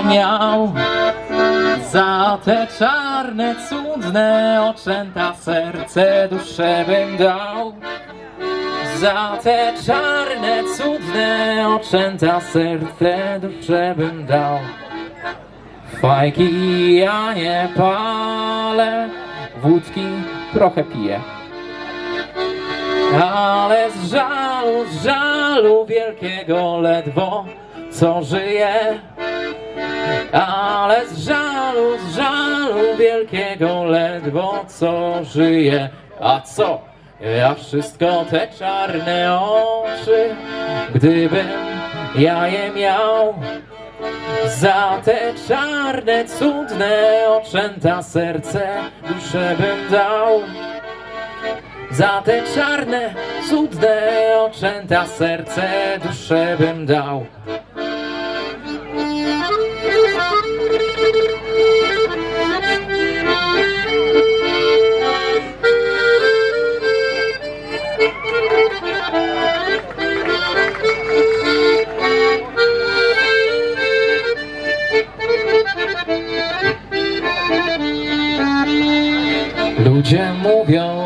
je miał. Za te czarne, cudne oczęta serce duszę bym dał. Za te czarne, cudne oczęta serce duszę bym dał. Fajki ja nie palę, wódki trochę piję. Ale z żalu wielkiego ledwo co żyje. Ale z żalu wielkiego ledwo co żyje. A co? Ja wszystko te czarne oczy, gdybym ja je miał. Za te czarne, cudne oczęta serce duszę bym dał. Za te czarne, cudne oczęta serce duszę bym dał. Ludzie mówią,